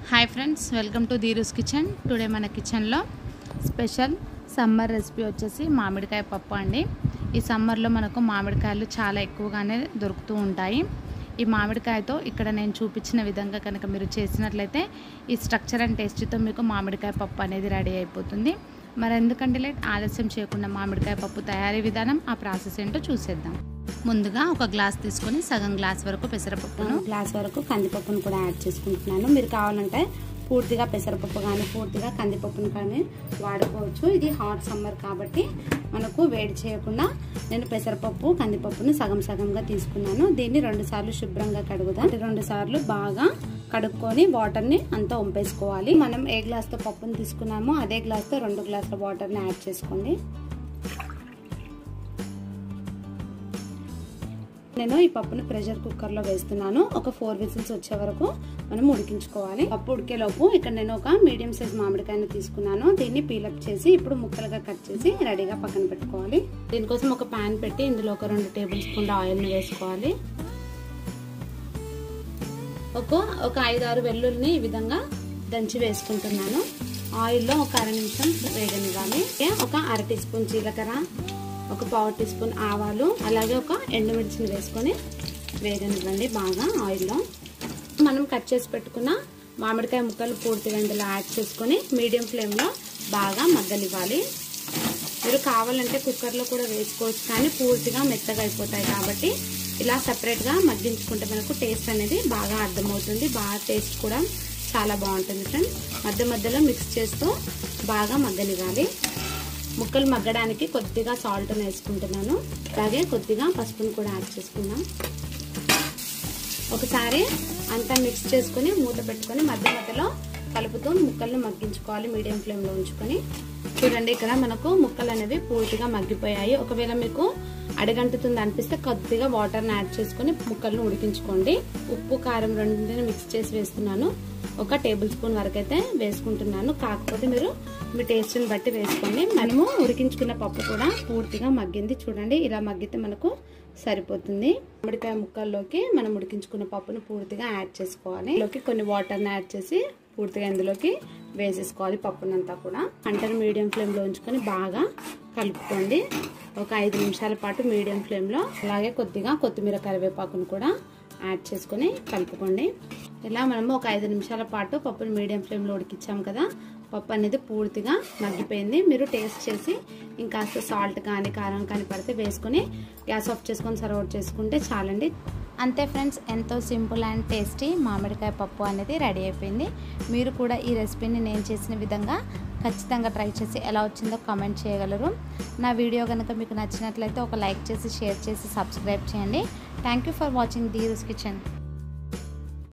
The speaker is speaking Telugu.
Hi friends, welcome to Dheeru's kitchen. Today మన కిచెన్లో స్పెషల్ సమ్మర్ రెసిపీ వచ్చేసి మామిడికాయ పప్పు అండి. ఈ సమ్మర్లో మనకు మామిడికాయలు చాలా ఎక్కువగానే దొరుకుతూ ఉంటాయి. ఈ మామిడికాయతో ఇక్కడ నేను చూపించిన విధంగా కనుక మీరు చేసినట్లయితే ఈ స్ట్రక్చర్ అండ్ టేస్ట్తో మీకు మామిడికాయ పప్పు అనేది రెడీ అయిపోతుంది. మరి ఎందుకంటే ఆలస్యం చేయకుండా మామిడికాయ పప్పు తయారీ విధానం, ఆ ప్రాసెస్ ఏంటో చూసేద్దాం. ముందుగా ఒక గ్లాస్ తీసుకొని సగం గ్లాస్ వరకు పెసరపప్పును, గ్లాస్ వరకు కందిపప్పును కూడా యాడ్ చేసుకుంటున్నాను. మీరు కావాలంటే పూర్తిగా పెసరపప్పు కానీ పూర్తిగా కందిపప్పును కానీ వాడుకోవచ్చు. ఇది హాట్ సమ్మర్ కాబట్టి మనకు వేడి చేయకుండా నేను పెసరపప్పు కందిపప్పును సగం సగంగా తీసుకున్నాను. దీన్ని 2 సార్లు శుభ్రంగా కడుగుదాం. 2 సార్లు బాగా కడుక్కొని వాటర్ని అంతా వంపేసుకోవాలి. మనం ఏ గ్లాస్తో పప్పును తీసుకున్నామో అదే గ్లాస్తో 2 గ్లాసుల వాటర్ని యాడ్ చేసుకోండి. నేను ఈ పప్పును ప్రెషర్ కుక్కర్లో వేస్తున్నాను. ఒక 4 విజిల్స్ వచ్చే వరకు మనం ఉడికించుకోవాలి. పప్పు ఉడికేలోపు ఇక్కడ నేను ఒక మీడియం సైజ్ మామిడికాయను తీసుకున్నాను. దీన్ని పీలప్ చేసి ఇప్పుడు ముక్కలుగా కట్ చేసి రెడీగా పక్కన పెట్టుకోవాలి. దీనికోసం ఒక ప్యాన్ పెట్టి ఇందులో ఒక 2 టేబుల్ స్పూన్ల ఆయిల్ని వేసుకోవాలి. ఒక 5-6 వెల్లుల్ని ఈ విధంగా దంచి వేసుకుంటున్నాను. ఆయిల్లో ఒక అర నిమిషం వేగనివ్వాలి. ఒక అర టీ స్పూన్ జీలకర్ర, ఒక పావు టీ స్పూన్ ఆవాలు, అలాగే ఒక ఎండుమిర్చిని వేసుకొని వేగనివ్వండి బాగా ఆయిల్లో. మనం కట్ చేసి పెట్టుకున్న మామిడికాయ ముక్కలు పూర్తిగా ఇందులో యాడ్ చేసుకొని మీడియం ఫ్లేమ్లో బాగా మగ్గనివ్వాలి. మీరు కావాలంటే కుక్కర్లో కూడా వేసుకోవచ్చు, కానీ పూర్తిగా మెత్తగా అయిపోతాయి కాబట్టి ఇలా సపరేట్గా మగ్గించుకుంటే మనకు టేస్ట్ అనేది బాగా అర్థమవుతుంది. బాగా టేస్ట్ కూడా చాలా బాగుంటుంది ఫ్రెండ్స్. మధ్య మధ్యలో మిక్స్ చేస్తూ బాగా మగ్గనివ్వాలి. ముక్కలు మగ్గడానికి కొద్దిగా సాల్ట్ వేసుకుంటున్నాను. అలాగే కొద్దిగా పసుపును కూడా యాడ్ చేసుకుందాం. ఒకసారి అంతా మిక్స్ చేసుకుని మూత పెట్టుకొని మధ్య మధ్యలో కలుపుతూ ముక్కల్ని మగ్గించుకోవాలి మీడియం ఫ్లేమ్లో ఉంచుకొని. చూడండి, ఇక్కడ మనకు ముక్కలు అనేవి పూర్తిగా మగ్గిపోయాయి. ఒకవేళ మీకు అడగంటుతుంది అనిపిస్తే కొద్దిగా వాటర్ని యాడ్ చేసుకుని ముక్కలను ఉడికించుకోండి. ఉప్పు కారం రెండింటిని మిక్స్ చేసి వేస్తున్నాను. ఒక టేబుల్ స్పూన్ వరకు అయితే వేసుకుంటున్నాను. కాకపోతే మీరు మీ టేస్ట్ని బట్టి వేసుకోండి. మనము ఉడికించుకున్న పప్పు కూడా పూర్తిగా మగ్గింది. చూడండి, ఇలా మగ్గితే మనకు సరిపోతుంది. మామిడికాయ ముక్కల్లోకి మనం ఉడికించుకున్న పప్పును పూర్తిగా యాడ్ చేసుకోవాలి. ఇందులోకి కొన్ని వాటర్ని యాడ్ చేసి పూర్తిగా ఇందులోకి వేసేసుకోవాలి. పప్పునంతా కూడా మంటను మీడియం ఫ్లేమ్లో ఉంచుకొని బాగా కలుపుకోండి. ఒక 5 నిమిషాల పాటు మీడియం ఫ్లేమ్లో. అలాగే కొద్దిగా కొత్తిమీర కరివేపాకును కూడా యాడ్ చేసుకొని కలుపుకోండి. ఇలా మనము ఒక 5 నిమిషాల పాటు పప్పును మీడియం ఫ్లేమ్లో ఉడికించాం కదా. పప్పు అనేది పూర్తిగా మగ్గిపోయింది. మీరు టేస్ట్ చేసి ఇంకాస్త సాల్ట్ కానీ కారం కానీ పడితే వేసుకొని గ్యాస్ ఆఫ్ చేసుకొని సర్వ్ చేసుకుంటే చాలండి. అంతే ఫ్రెండ్స్, ఎంతో సింపుల్ అండ్ టేస్టీ మామిడికాయ పప్పు అనేది రెడీ అయిపోయింది. మీరు కూడా ఈ రెసిపీని నేను చేసిన విధంగా ఖచ్చితంగా ట్రై చేసి ఎలా వచ్చిందో కామెంట్ చేయగలరు. నా వీడియో కనుక మీకు నచ్చినట్లయితే ఒక లైక్ చేసి షేర్ చేసి సబ్స్క్రైబ్ చేయండి. Thank you for watching Dheeru's kitchen.